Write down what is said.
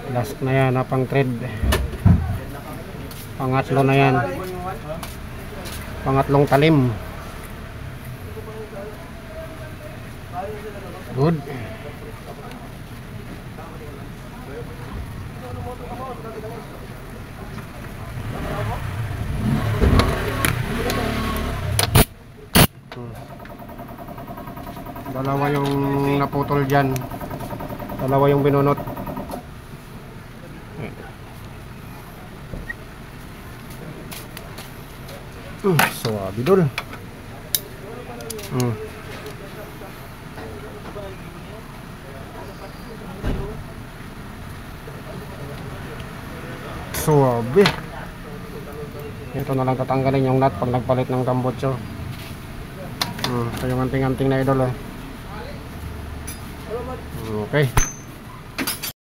Last na yan na pang thread. Pangatlo na yan. Pangatlong talim. Good. Dalawa yung naputol dyan. Dalawa yung binunot. Suwabe dul. Suwabe. Ito na lang tatanggalin yung nut pag nagpalit ng tambutso. Ito yung anting-anting na idol. Okay.